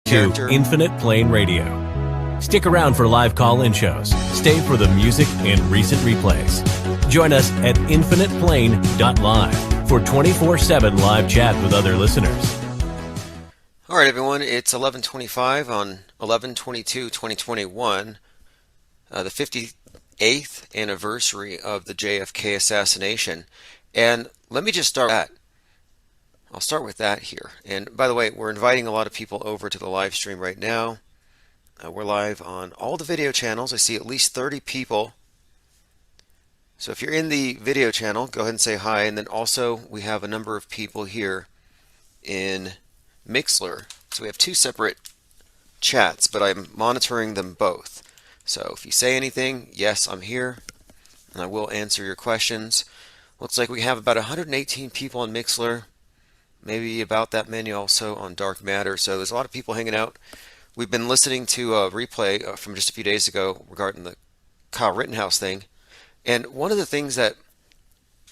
to Infinite Plane Radio. Stick around for live call-in shows. Stay for the music and recent replays. Join us at infiniteplane.live for 24/7 live chat with other listeners. All right, everyone. It's 11:25 on 11/22/2021, the 58th anniversary of the JFK assassination. And let me just start that. I'll start with that here. And by the way, we're inviting a lot of people over to the live stream right now. We're live on all the video channels. I see at least 30 people. So if you're in the video channel, go ahead and say hi. And then also we have a number of people here in Mixler. So we have two separate chats, but I'm monitoring them both. So if you say anything, yes, I'm here, and I will answer your questions. Looks like we have about 118 people on Mixler. Maybe about that many also on Dark Matter. So there's a lot of people hanging out. We've been listening to a replay from just a few days ago regarding the Kyle Rittenhouse thing. And one of the things that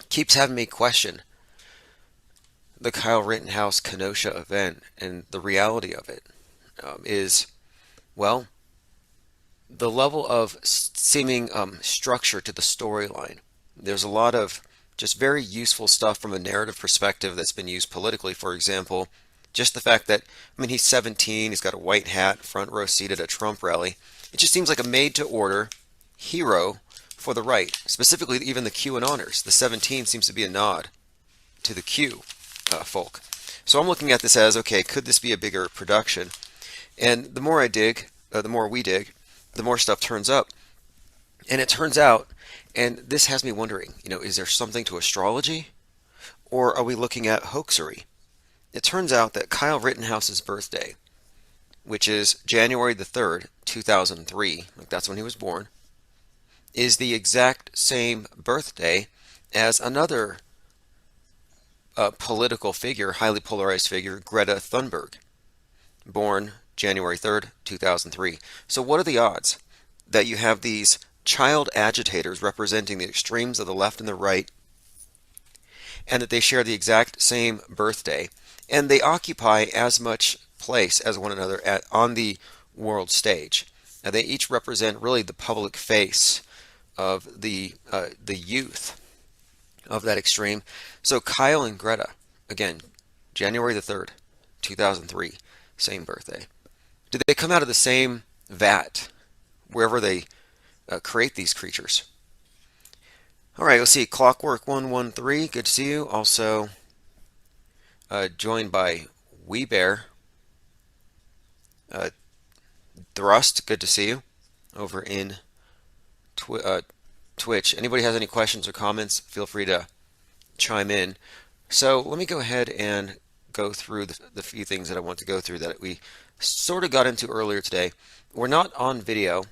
keeps having me question the Kyle Rittenhouse Kenosha event and the reality of it is, well, the level of seeming structure to the storyline. There's a lot of just very useful stuff from a narrative perspective that's been used politically. For example, just the fact that, he's 17, he's got a white hat, front row seat at a Trump rally. It just seems like a made-to-order hero for the right, specifically even the QAnoners. The 17 seems to be a nod to the Q folk. So I'm looking at this as, okay, could this be a bigger production? And the more I dig, the more we dig, the more stuff turns up. And it turns out, and this has me wondering, is there something to astrology? Or are we looking at hoaxery? It turns out that Kyle Rittenhouse's birthday, which is January the 3rd, 2003, like that's when he was born, is the exact same birthday as another political figure, highly polarized figure, Greta Thunberg, born January 3rd, 2003. So what are the odds that you have these child agitators representing the extremes of the left and the right, and that they share the exact same birthday, and they occupy as much place as one another on the world stage? Now, they each represent really the public face of the youth of that extreme. So Kyle and Greta, again, January the 3rd, 2003, same birthday. Did they come out of the same vat wherever they create these creatures? All right, let's see. Clockwork 113, good to see you. Also joined by Weebear. Thrust, good to see you over in Twitch. Anybody has any questions or comments, feel free to chime in. So let me go ahead and go through the few things that I want to go through that we sort of got into earlier today. We're not on video,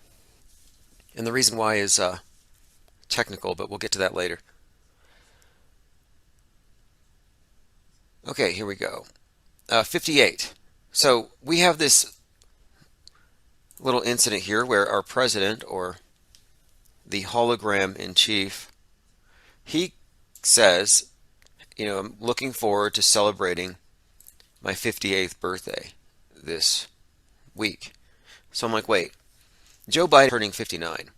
and the reason why is technical, but we'll get to that later. Okay, here we go. 58. So we have this little incident here where our president, or the hologram in chief, he says, I'm looking forward to celebrating my 58th birthday this week. So I'm like, wait, Joe Biden turning 59.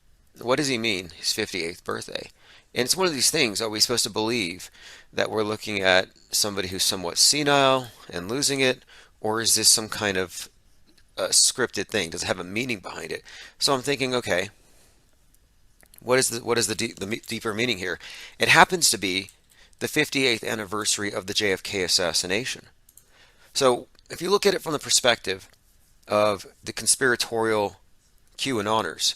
What does he mean, his 58th birthday? And it's one of these things, are we supposed to believe that we're looking at somebody who's somewhat senile and losing it, or is this some kind of scripted thing? Does it have a meaning behind it? So I'm thinking, okay, what is the deeper meaning here? It happens to be the 58th anniversary of the JFK assassination. So if you look at it from the perspective of the conspiratorial QAnoners,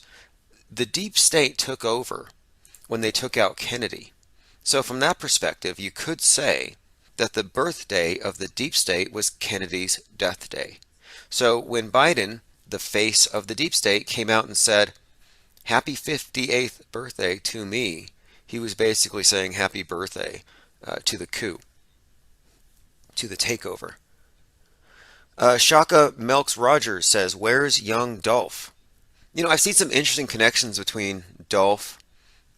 the deep state took over when they took out Kennedy. So from that perspective, you could say that the birthday of the deep state was Kennedy's death day. So when Biden, the face of the deep state, came out and said, "Happy 58th birthday to me," he was basically saying happy birthday to the coup, to the takeover. Shaka Melks Rogers says, "Where's young Dolph?" I've seen some interesting connections between Dolph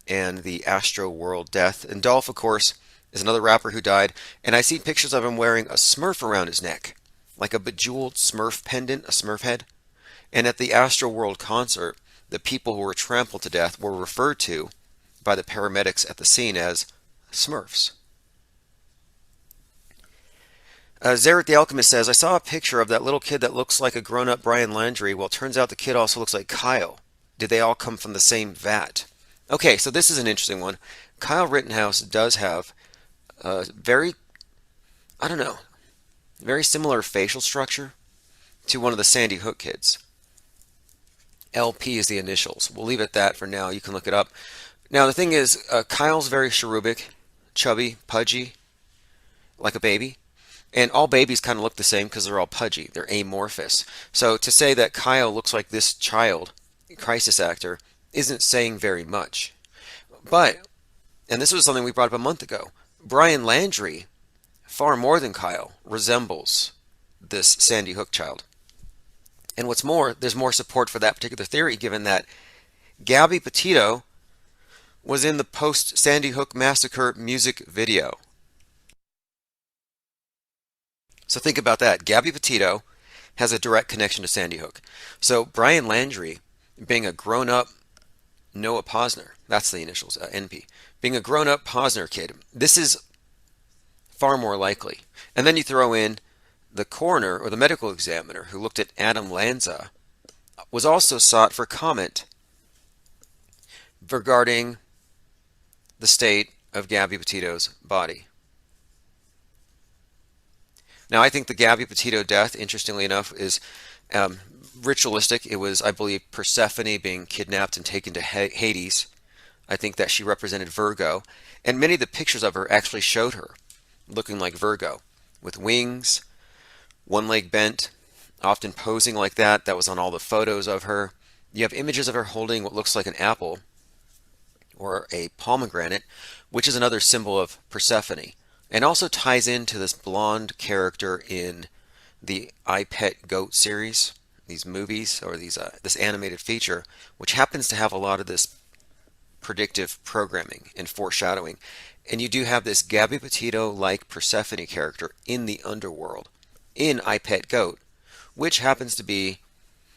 and the Astro World death. And Dolph, of course, is another rapper who died. And I see pictures of him wearing a Smurf around his neck. like a bejeweled Smurf pendant, a Smurf head. And at the Astroworld concert, the people who were trampled to death were referred to by the paramedics at the scene as Smurfs. Zarek the Alchemist says, I saw a picture of that little kid that looks like a grown-up Brian Landry. Well, it turns out the kid also looks like Kyle. Did they all come from the same vat? Okay, so this is an interesting one. Kyle Rittenhouse does have a very, I don't know, very similar facial structure to one of the Sandy Hook kids. LP is the initials. We'll leave it at that for now. You can look it up. Now, the thing is, Kyle's very cherubic, chubby, pudgy, like a baby. And all babies kind of look the same because they're all pudgy. They're amorphous. So to say that Kyle looks like this child, crisis actor, isn't saying very much. But, and this was something we brought up a month ago, Brian Landry, far more than Kyle, resembles this Sandy Hook child. And what's more, there's more support for that particular theory given that Gabby Petito was in the post-Sandy Hook massacre music video. So think about that. Gabby Petito has a direct connection to Sandy Hook. So Brian Landry, being a grown-up Noah Posner, that's the initials, NP, being a grown-up Posner kid, this is far more likely. And then you throw in the coroner or the medical examiner who looked at Adam Lanza, was also sought for comment regarding the state of Gabby Petito's body. Now, I think the Gabby Petito death, interestingly enough, is ritualistic. It was, I believe, Persephone being kidnapped and taken to Hades. I think that she represented Virgo. And many of the pictures of her actually showed her looking like Virgo, with wings, one leg bent, often posing like that. That was on all the photos of her. You have images of her holding what looks like an apple or a pomegranate, which is another symbol of Persephone. And also ties into this blonde character in the I Pet Goat series, these movies, or this animated feature, which happens to have a lot of this predictive programming and foreshadowing. And you do have this Gabby Petito-like Persephone character in the underworld, in I Pet Goat, which happens to be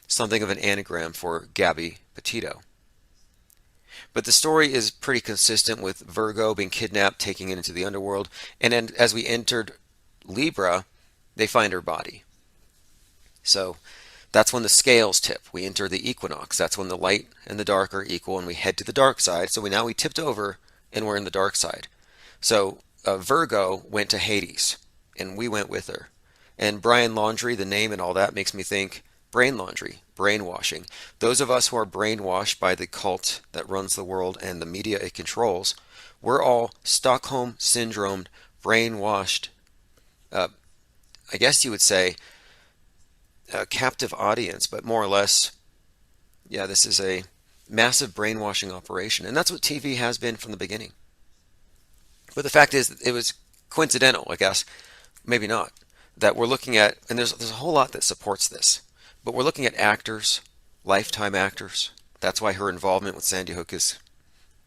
something of an anagram for Gabby Petito. But the story is pretty consistent with Virgo being kidnapped, taking it into the underworld, and then as we entered Libra, they find her body. So that's when the scales tip. We enter the equinox. That's when the light and the dark are equal, and we head to the dark side. So now we tipped over, and we're in the dark side. So Virgo went to Hades, and we went with her. And Brian Laundrie, the name and all that, makes me think brain laundry, brainwashing. Those of us who are brainwashed by the cult that runs the world and the media it controls, we're all Stockholm Syndrome, brainwashed, I guess you would say, a captive audience, but more or less, yeah, this is a massive brainwashing operation. And that's what TV has been from the beginning. But the fact is, it was coincidental, I guess, maybe not, that we're looking at, and there's a whole lot that supports this. But we're looking at actors, lifetime actors. That's why her involvement with Sandy Hook is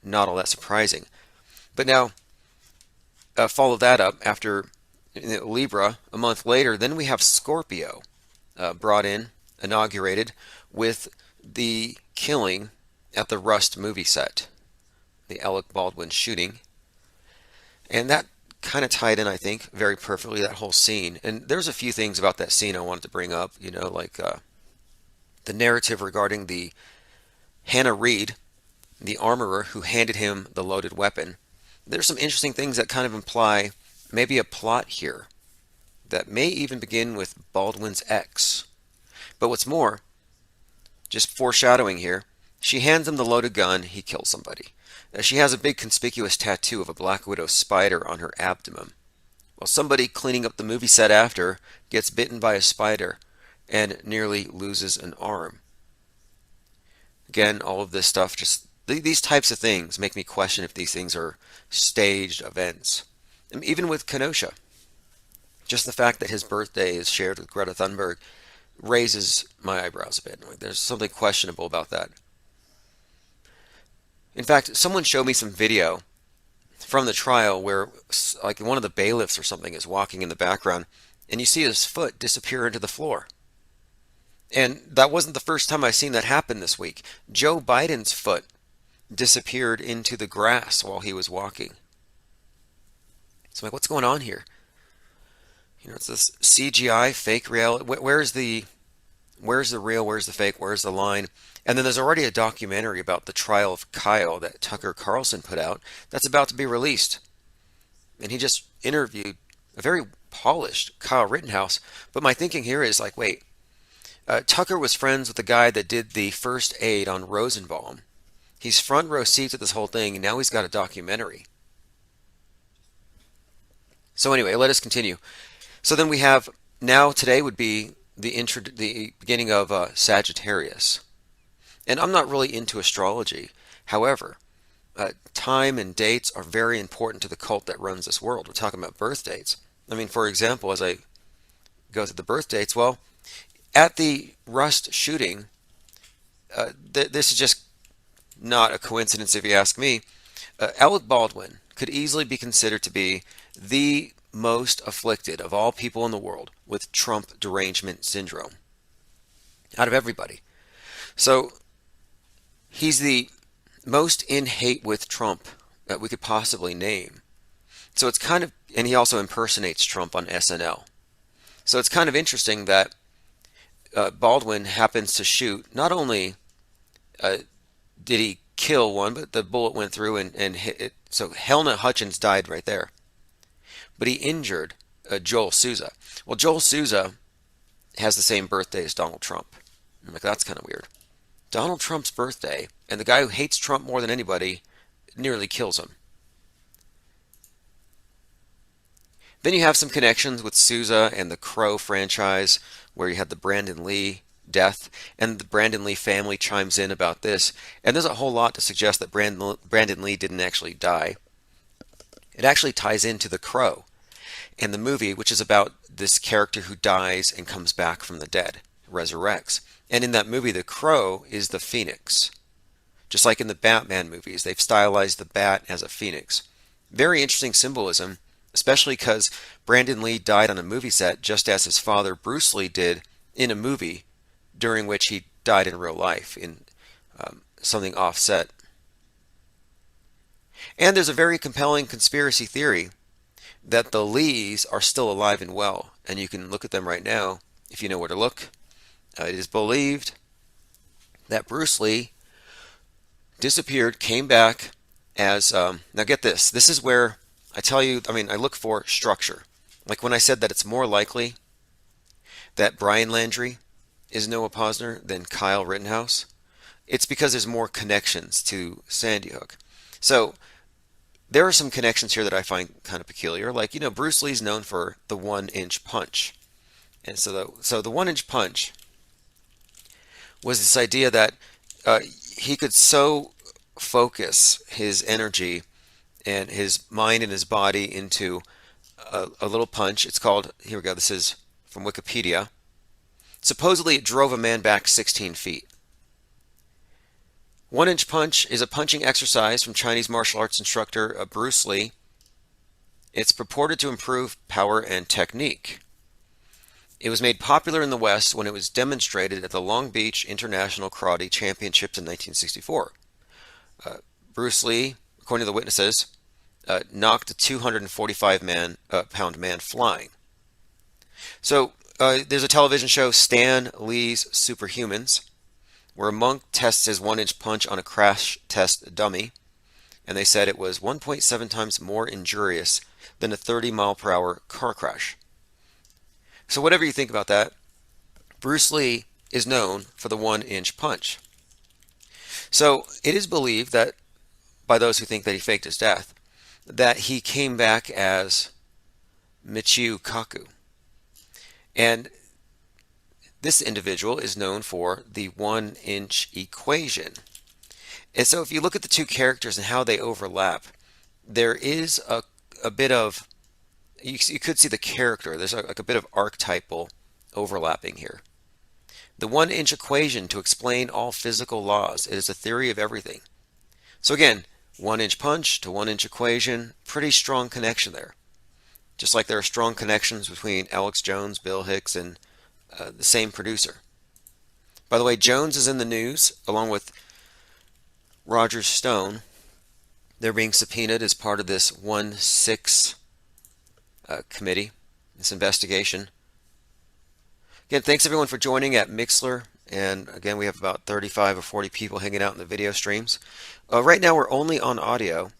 not all that surprising. But now, follow that up after Libra, a month later, then we have Scorpio brought in, inaugurated, with the killing at the Rust movie set, the Alec Baldwin shooting. And that kind of tied in, I think, very perfectly, that whole scene. And there's a few things about that scene I wanted to bring up, like the narrative regarding the Hannah Reed, the armorer who handed him the loaded weapon. There's some interesting things that kind of imply maybe a plot here that may even begin with Baldwin's ex. But what's more, just foreshadowing here, she hands him the loaded gun, he kills somebody. She has a big conspicuous tattoo of a Black Widow spider on her abdomen. Well, somebody cleaning up the movie set after gets bitten by a spider and nearly loses an arm. Again, all of this stuff, just these types of things make me question if these things are staged events. And even with Kenosha, just the fact that his birthday is shared with Greta Thunberg raises my eyebrows a bit. There's something questionable about that. In fact, someone showed me some video from the trial where like one of the bailiffs or something is walking in the background, and you see his foot disappear into the floor. And that wasn't the first time I've seen that happen this week. Joe Biden's foot disappeared into the grass while he was walking. So I'm like, what's going on here? It's this CGI, fake reality. Where's the real? Where's the fake? Where's the line? And then there's already a documentary about the trial of Kyle that Tucker Carlson put out that's about to be released. And he just interviewed a very polished Kyle Rittenhouse. But my thinking here is like, wait, Tucker was friends with the guy that did the first aid on Rosenbaum. He's front row seats at this whole thing, and now he's got a documentary. So anyway, let us continue. So then we have, now today would be the beginning of Sagittarius. And I'm not really into astrology. However, time and dates are very important to the cult that runs this world. We're talking about birth dates. I mean, for example, as I go through the birth dates, well, at the Rust shooting, this is just not a coincidence if you ask me. Alec Baldwin could easily be considered to be the most afflicted of all people in the world with Trump derangement syndrome out of everybody. So he's the most in hate with Trump that we could possibly name. So it's kind of, and he also impersonates Trump on SNL. So it's kind of interesting that Baldwin happens to shoot, not only did he kill one, but the bullet went through and hit it. So Helena Hutchins died right there. But he injured Joel Souza. Well, Joel Souza has the same birthday as Donald Trump. I'm like, that's kind of weird. Donald Trump's birthday, and the guy who hates Trump more than anybody nearly kills him. Then you have some connections with Souza and the Crow franchise, where you had the Brandon Lee death, and the Brandon Lee family chimes in about this. And there's a whole lot to suggest that Brandon Lee didn't actually die. It actually ties into The Crow and the movie, which is about this character who dies and comes back from the dead, resurrects. And in that movie, the Crow is the phoenix. Just like in the Batman movies, they've stylized the bat as a phoenix. Very interesting symbolism, especially because Brandon Lee died on a movie set just as his father Bruce Lee did in a movie during which he died in real life in something offset. And there's a very compelling conspiracy theory that the Lees are still alive and well, and you can look at them right now if you know where to look. It is believed that Bruce Lee disappeared, came back as, now get this, this is where I tell you, I mean, I look for structure. Like when I said that it's more likely that Brian Landry is Noah Posner than Kyle Rittenhouse, it's because there's more connections to Sandy Hook. So there are some connections here that I find kind of peculiar. Like, you know, Bruce Lee's known for the 1-inch punch. And so the 1-inch punch was this idea that he could so focus his energy and his mind and his body into a little punch. It's called, here we go, this is from Wikipedia. Supposedly it drove a man back 16 feet. 1-inch punch is a punching exercise from Chinese martial arts instructor Bruce Lee. It's purported to improve power and technique. It was made popular in the West when it was demonstrated at the Long Beach International Karate Championships in 1964. Bruce Lee, according to the witnesses, knocked a 245-pound man flying. So there's a television show, Stan Lee's Superhumans, where a monk tests his 1-inch punch on a crash test dummy, and they said it was 1.7 times more injurious than a 30-mile-per-hour car crash. So whatever you think about that, Bruce Lee is known for the 1-inch punch. So it is believed that, by those who think that he faked his death, that he came back as Michio Kaku. And this individual is known for the 1-inch equation. And so if you look at the two characters and how they overlap, there is a bit of, you could see the character, there's like a bit of archetypal overlapping here. The 1-inch equation to explain all physical laws. It is a theory of everything. So again, 1-inch punch to 1-inch equation, pretty strong connection there. Just like there are strong connections between Alex Jones, Bill Hicks, and the same producer. By the way, Jones is in the news along with Roger Stone. They're being subpoenaed as part of this 1-6 committee, this investigation. Again, thanks everyone for joining at Mixler. And again, we have about 35 or 40 people hanging out in the video streams. Right now, we're only on audio,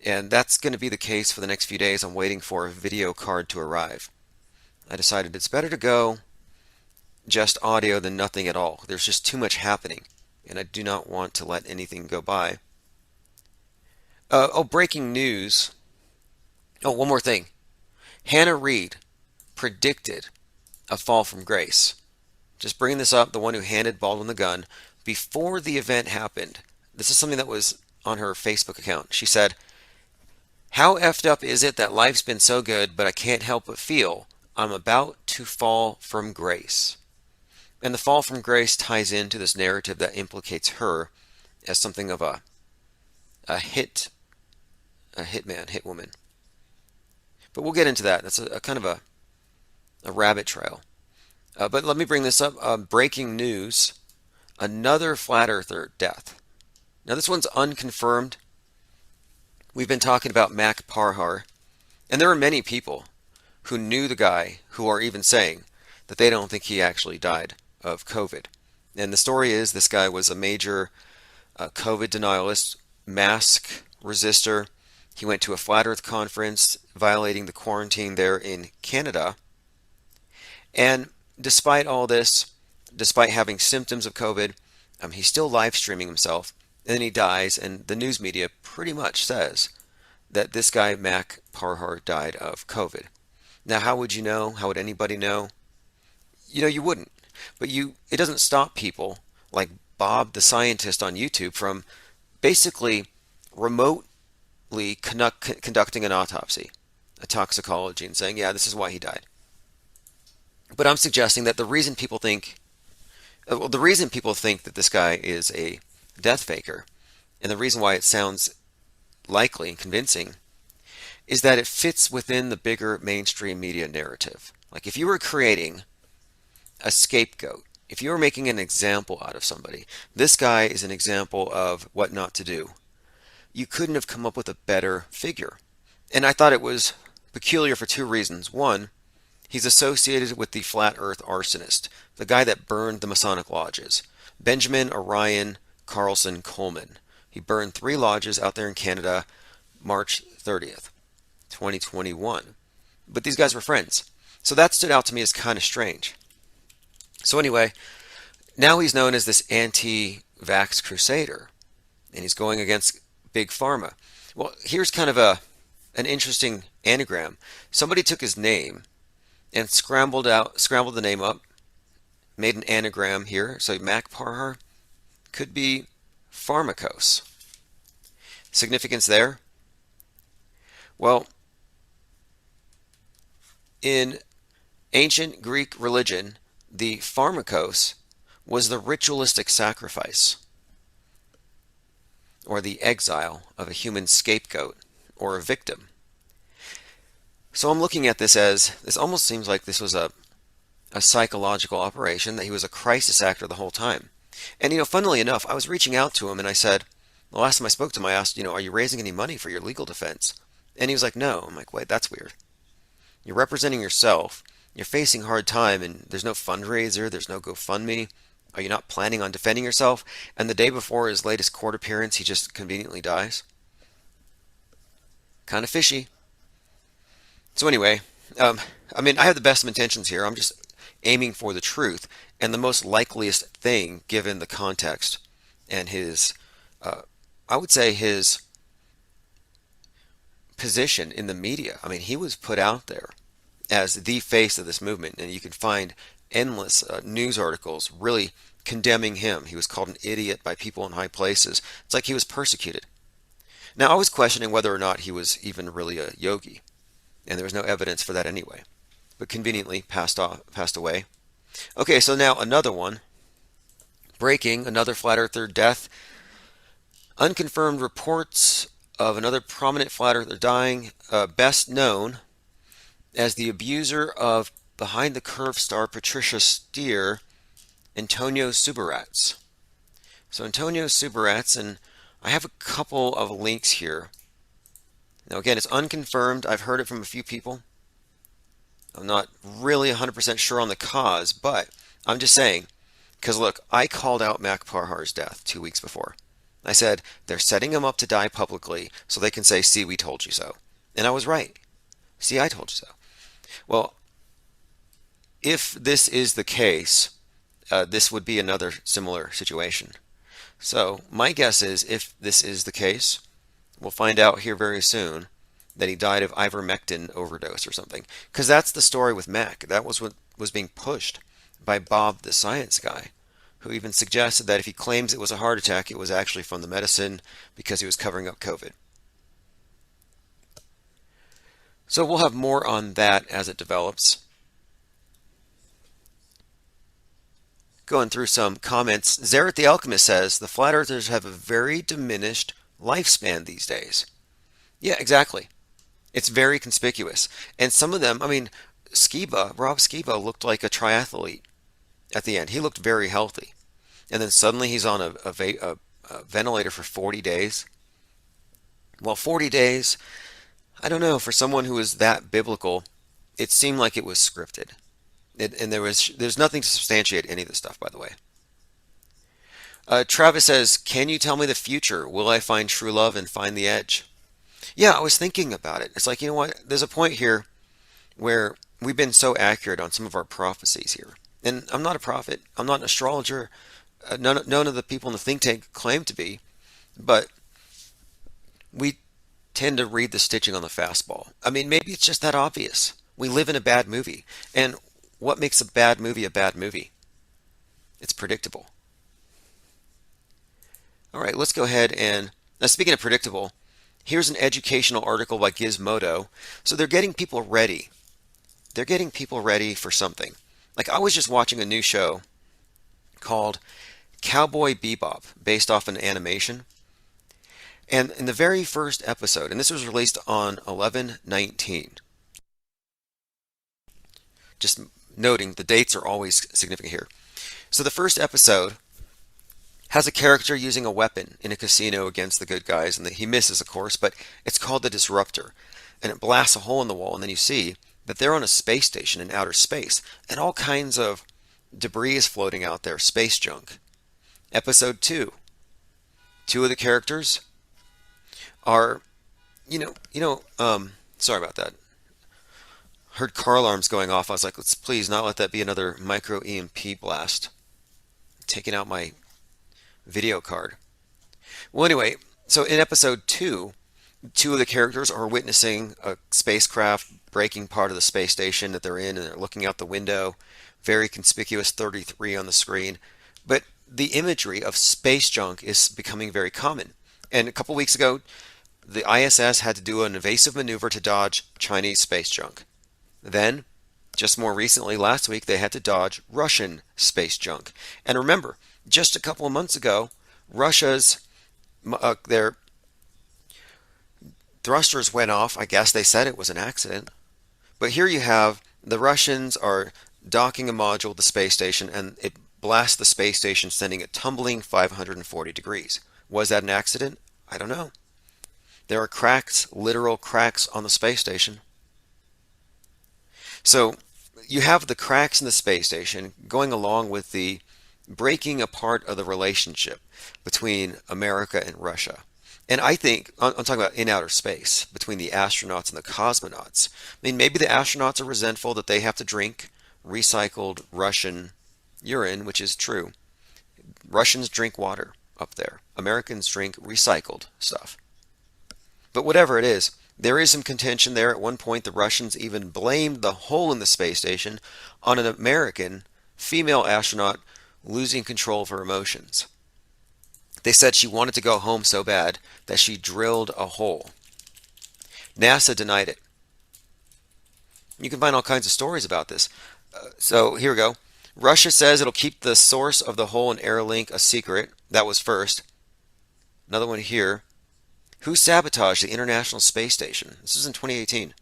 and that's going to be the case for the next few days. I'm waiting for a video card to arrive. I decided it's better to go just audio than nothing at all. There's just too much happening, and I do not want to let anything go by. Breaking news. One more thing. Hannah Reid predicted a fall from grace. Just bringing this up, the one who handed Baldwin the gun, before the event happened. This is something that was on her Facebook account. She said, "How effed up is it that life's been so good, but I can't help but feel I'm about to fall from grace." And the fall from grace ties into this narrative that implicates her as something of a hitman, hitwoman. But we'll get into that. That's a kind of a rabbit trail. But let me bring this up. Breaking news. Another flat earther death. Now this one's unconfirmed. We've been talking about Mac Parhar. And there are many people who knew the guy who are even saying that they don't think he actually died of COVID. And the story is this guy was a major COVID denialist, mask resistor. He went to a flat earth conference violating the quarantine there in Canada. And despite all this, despite having symptoms of COVID, he's still live streaming himself. And then he dies, and the news media pretty much says that this guy, Mac Parhar, died of COVID. Now, how would you know? How would anybody know? You wouldn't. But it doesn't stop people like Bob the scientist on YouTube from basically remotely conducting an autopsy, a toxicology, and saying, yeah, this is why he died. But I'm suggesting that the reason people think that this guy is a death faker, and the reason why it sounds likely and convincing, is that it fits within the bigger mainstream media narrative. Like if you were creating a scapegoat, if you were making an example out of somebody, this guy is an example of what not to do. You couldn't have come up with a better figure. And I thought it was peculiar for two reasons. One, he's associated with the flat earth arsonist, the guy that burned the Masonic lodges, Benjamin Orion Carlson Coleman. He burned 3 lodges out there in Canada, March 30th, 2021. But these guys were friends. So that stood out to me as kind of strange. So anyway, now he's known as this anti-vax crusader, and he's going against Big Pharma. Well, here's kind of an interesting anagram. Somebody took his name and scrambled the name up, made an anagram here. So Mac Parhar could be pharmakos. Significance there? Well, in ancient Greek religion, the pharmakos was the ritualistic sacrifice or the exile of a human scapegoat or a victim. So I'm looking at this as, this almost seems like this was a psychological operation, that he was a crisis actor the whole time. And funnily enough, I was reaching out to him and I said, the last time I spoke to him, I asked, are you raising any money for your legal defense? And he was like, no. I'm like, wait, that's weird. You're representing yourself. You're facing a hard time and there's no fundraiser, there's no GoFundMe. Are you not planning on defending yourself? And the day before his latest court appearance, he just conveniently dies? Kind of fishy. So anyway, I have the best of intentions here. I'm just aiming for the truth and the most likeliest thing given the context and his, I would say his position in the media. He was put out there as the face of this movement, and you can find endless news articles really condemning him. He was called an idiot by people in high places. It's like he was persecuted. Now, I was questioning whether or not he was even really a yogi, and there was no evidence for that anyway, but conveniently passed away. Okay, so now another one. Breaking, another flat earther death. Unconfirmed reports of another prominent flat earther dying, best known as the abuser of behind the curve star Patricia Steer, Antonio Subirats. So Antonio Subirats, and I have a couple of links here. Now again, it's unconfirmed. I've heard it from a few people. I'm not really 100% sure on the cause, but I'm just saying, because look, I called out Mac Parhar's death 2 weeks before. I said, they're setting him up to die publicly so they can say, see, we told you so. And I was right. See, I told you so. Well, if this is the case, this would be another similar situation. So my guess is if this is the case, we'll find out here very soon that he died of ivermectin overdose or something. Because that's the story with Mac. That was what was being pushed by Bob the science guy, who even suggested that if he claims it was a heart attack, it was actually from the medicine because he was covering up COVID. So we'll have more on that as it develops. Going through some comments, Zerat the Alchemist says, the flat earthers have a very diminished lifespan these days. Yeah, exactly. It's very conspicuous. And some of them, I mean, Rob Skiba looked like a triathlete at the end. He looked very healthy. And then suddenly he's on a ventilator for 40 days. Well, 40 days, I don't know, for someone who is that biblical, it seemed like it was scripted. And there's nothing to substantiate any of this stuff, by the way. Travis says, can you tell me the future? Will I find true love and find the edge? Yeah, I was thinking about it. It's like, you know what? There's a point here where we've been so accurate on some of our prophecies here. And I'm not a prophet. I'm not an astrologer. None of the people in the think tank claim to be. But we tend to read the stitching on the fastball. I mean, maybe it's just that obvious. We live in a bad movie. And what makes a bad movie a bad movie? It's predictable. All right, let's go ahead and, now speaking of predictable, here's an educational article by Gizmodo. So they're getting people ready. They're getting people ready for something. Like I was just watching a new show called Cowboy Bebop, based off an animation. And in the very first episode, and this was released on 11/19. Just noting the dates are always significant here. So the first episode has a character using a weapon in a casino against the good guys, and he misses, of course, but it's called the Disruptor, and it blasts a hole in the wall, and then you see that they're on a space station in outer space, and all kinds of debris is floating out there, space junk. Episode 2, two of the characters are, sorry about that. Heard car alarms going off. I was like, let's please not let that be another micro EMP blast. Taking out my video card. Well, anyway, so in episode 2, two of the characters are witnessing a spacecraft breaking part of the space station that they're in, and they're looking out the window. Very conspicuous 33 on the screen. But the imagery of space junk is becoming very common. And a couple weeks ago, the ISS had to do an evasive maneuver to dodge Chinese space junk. Then, just more recently, last week, they had to dodge Russian space junk. And remember, just a couple of months ago, Russia's their thrusters went off. I guess they said it was an accident. But here you have the Russians are docking a module at the space station, and it blasts the space station, sending it tumbling 540 degrees. Was that an accident? I don't know. There are cracks, literal cracks on the space station. So you have the cracks in the space station going along with the breaking apart of the relationship between America and Russia. And I think, I'm talking about in outer space, between the astronauts and the cosmonauts. I mean, maybe the astronauts are resentful that they have to drink recycled Russian urine, which is true. Russians drink water up there. Americans drink recycled stuff. But whatever it is, there is some contention there. At one point, the Russians even blamed the hole in the space station on an American female astronaut losing control of her emotions. They said she wanted to go home so bad that she drilled a hole. NASA denied it. You can find all kinds of stories about this. So here we go. Russia says it'll keep the source of the hole in Airlink a secret. That was first. Another one here. Who sabotaged the International Space Station? This is in 2018.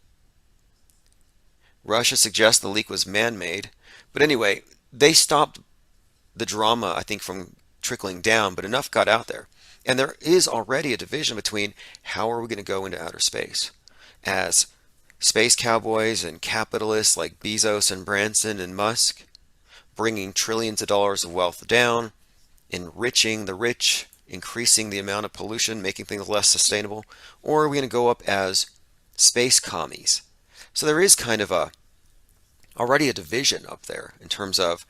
Russia suggests the leak was man-made. But anyway, they stopped the drama, I think, from trickling down, but enough got out there. And there is already a division between how are we going to go into outer space. As space cowboys and capitalists like Bezos and Branson and Musk, bringing trillions of dollars of wealth down, enriching the rich, increasing the amount of pollution, making things less sustainable, or are we going to go up as space commies? So there is kind of already a division up there in terms of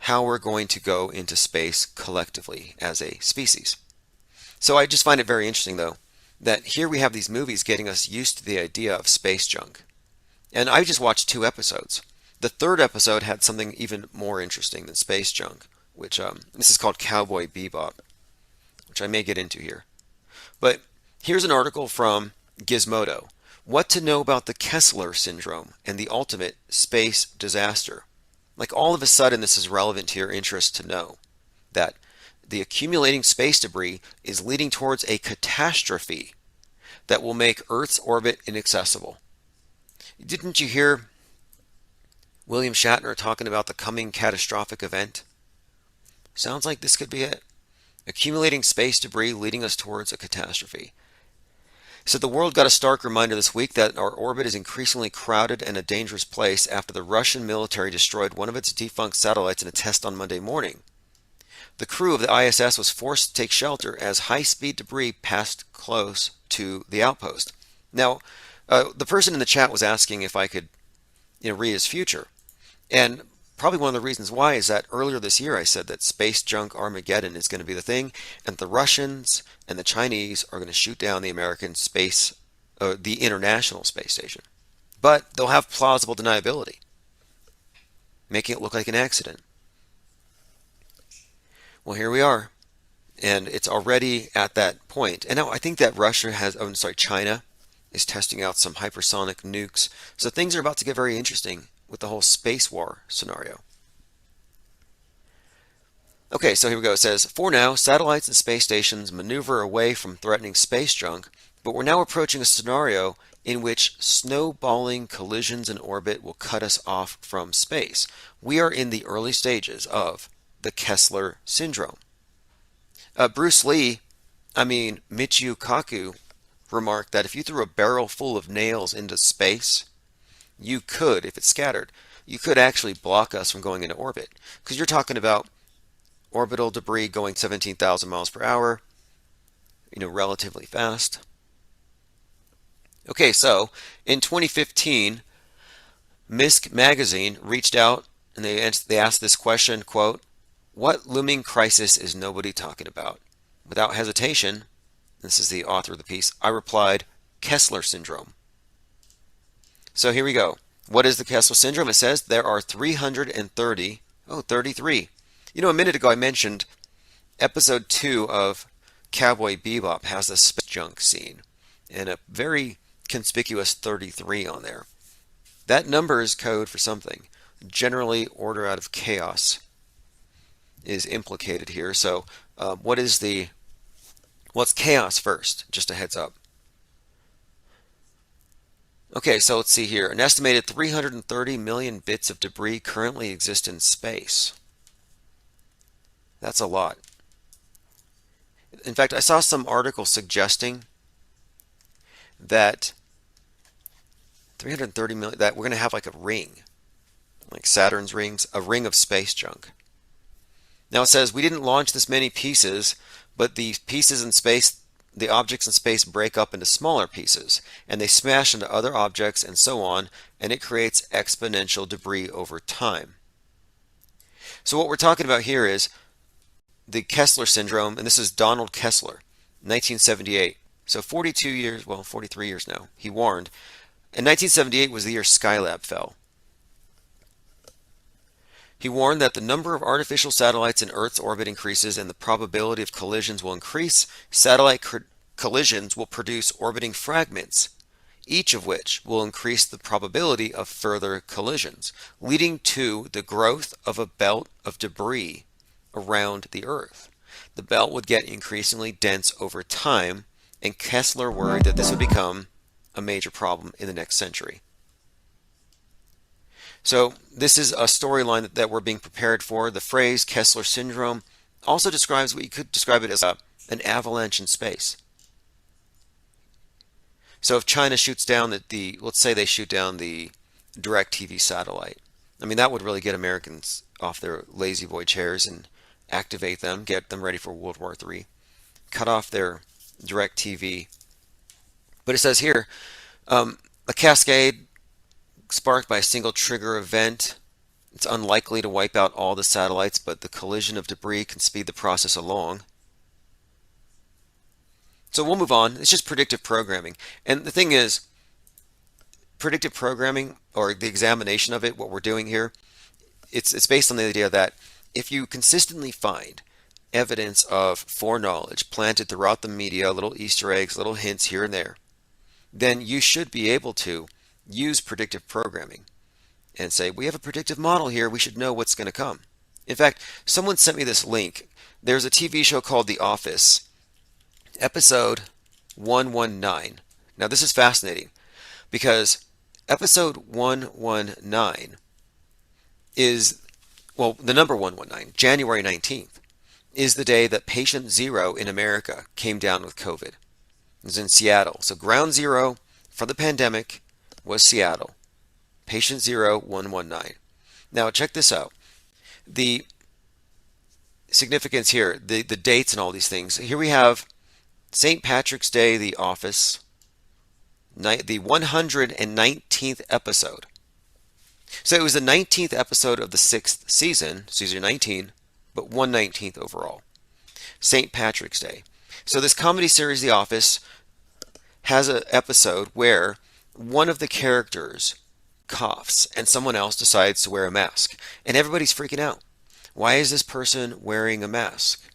how we're going to go into space collectively as a species. So I just find it very interesting, though, that here we have these movies getting us used to the idea of space junk. And I just watched 2 episodes. The 3rd episode had something even more interesting than space junk, which this is called Cowboy Bebop, which I may get into here. But here's an article from Gizmodo. What to know about the Kessler Syndrome and the ultimate space disaster. Like all of a sudden this is relevant to your interest to know that the accumulating space debris is leading towards a catastrophe that will make Earth's orbit inaccessible. Didn't you hear William Shatner talking about the coming catastrophic event? Sounds like this could be it. Accumulating space debris leading us towards a catastrophe. So the world got a stark reminder this week that our orbit is increasingly crowded and a dangerous place after the Russian military destroyed one of its defunct satellites in a test on Monday morning. The crew of the ISS was forced to take shelter as high-speed debris passed close to the outpost. Now, the person in the chat was asking if I could, read his future. And probably one of the reasons why is that earlier this year I said that space junk Armageddon is going to be the thing, and the Russians and the Chinese are going to shoot down the American space, the International Space Station. But they'll have plausible deniability, making it look like an accident. Well, here we are, and it's already at that point. And now I think that China is testing out some hypersonic nukes. So things are about to get very interesting with the whole space war scenario. Okay, so here we go. It says, for now, satellites and space stations maneuver away from threatening space junk, but we're now approaching a scenario in which snowballing collisions in orbit will cut us off from space. We are in the early stages of the Kessler Syndrome. Michio Kaku remarked that if you threw a barrel full of nails into space, you could, if it's scattered, you could actually block us from going into orbit. Because you're talking about orbital debris going 17,000 miles per hour, relatively fast. Okay, so in 2015, Misc magazine reached out and they asked this question, quote, what looming crisis is nobody talking about? Without hesitation, this is the author of the piece, I replied, Kessler Syndrome. So here we go. What is the Kessler Syndrome? It says there are 33. A minute ago I mentioned episode 2 of Cowboy Bebop has a space junk scene and a very conspicuous 33 on there. That number is code for something. Generally, order out of chaos is implicated here. So what's chaos first? Just a heads up. Okay, so let's see here. An estimated 330 million bits of debris currently exist in space. That's a lot. In fact, I saw some article suggesting that 330 million, that we're going to have like a ring, like Saturn's rings, a ring of space junk. Now it says we didn't launch this many pieces, but the pieces in space, the objects in space break up into smaller pieces, and they smash into other objects and so on, and it creates exponential debris over time. So what we're talking about here is the Kessler Syndrome, and this is Donald Kessler, 1978. So 43 years now, he warned. And 1978 was the year Skylab fell. He warned that the number of artificial satellites in Earth's orbit increases and the probability of collisions will increase. Satellite collisions will produce orbiting fragments, each of which will increase the probability of further collisions, leading to the growth of a belt of debris around the Earth. The belt would get increasingly dense over time, and Kessler worried that this would become a major problem in the next century. So this is a storyline that we're being prepared for. The phrase Kessler Syndrome also describes what you could describe it as an avalanche in space. So if China shoots down let's say they shoot down the DirecTV satellite. I mean, that would really get Americans off their lazy boy chairs and activate them, get them ready for World War III, cut off their DirecTV. But it says here, a cascade sparked by a single trigger event. It's unlikely to wipe out all the satellites, but the collision of debris can speed the process along. So we'll move on. It's just predictive programming. And the thing is, predictive programming, or the examination of it, what we're doing here, it's based on the idea that if you consistently find evidence of foreknowledge planted throughout the media, little Easter eggs, little hints here and there, then you should be able to use predictive programming and say, we have a predictive model here, we should know what's going to come. In fact, someone sent me this link. There's a TV show called The Office, episode 119. Now this is fascinating because episode 119 is, well, the number 119, January 19th, is the day that patient zero in America came down with COVID. It was in Seattle. So ground zero for the pandemic was Seattle. Patient 0119. Now check this out. The significance here, the dates and all these things. Here we have St. Patrick's Day, The Office, the 119th episode. So it was the 19th episode of the 6th season, season 19, but 119th overall. St. Patrick's Day. So this comedy series, The Office, has an episode where one of the characters coughs and someone else decides to wear a mask. And everybody's freaking out. Why is this person wearing a mask?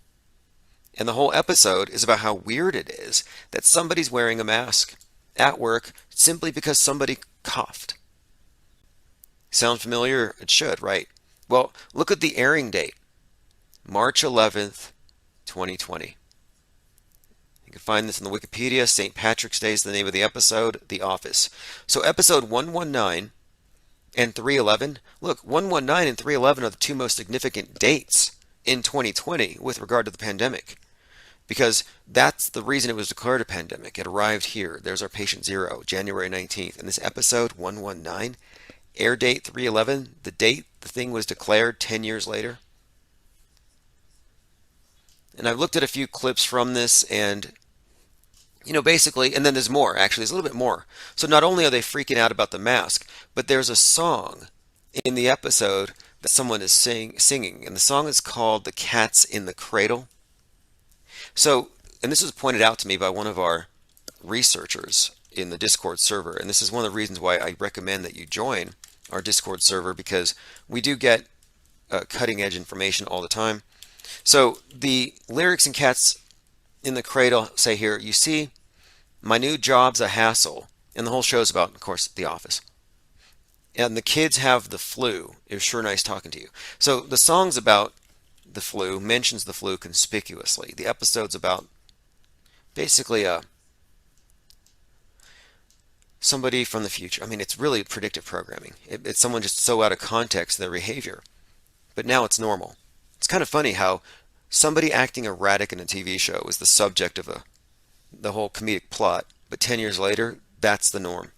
And the whole episode is about how weird it is that somebody's wearing a mask at work simply because somebody coughed. Sound familiar? It should, right? Well, look at the airing date. March 11th, 2020. You can find this in the Wikipedia. St. Patrick's Day is the name of the episode, The Office. So episode 119 and 311. Look, 119 and 311 are the two most significant dates in 2020 with regard to the pandemic. Because that's the reason it was declared a pandemic. It arrived here. There's our patient zero, January 19th. And this episode 119, air date 311, the date the thing was declared 10 years later. And I've looked at a few clips from this and, basically, and then there's more, actually, there's a little bit more. So not only are they freaking out about the mask, but there's a song in the episode that someone is singing. And the song is called The Cat's in the Cradle. So, and this was pointed out to me by one of our researchers in the Discord server. And this is one of the reasons why I recommend that you join our Discord server, because we do get cutting edge information all the time. So the lyrics in Cats in the Cradle say here, you see, my new job's a hassle. And the whole show's about, of course, The Office. And the kids have the flu. It was sure nice talking to you. So the song's about the flu, mentions the flu conspicuously. The episode's about basically somebody from the future. I mean, it's really predictive programming. It's someone just so out of context their behavior. But now it's normal. It's kind of funny how somebody acting erratic in a TV show is the subject of the whole comedic plot, but 10 years later, that's the norm.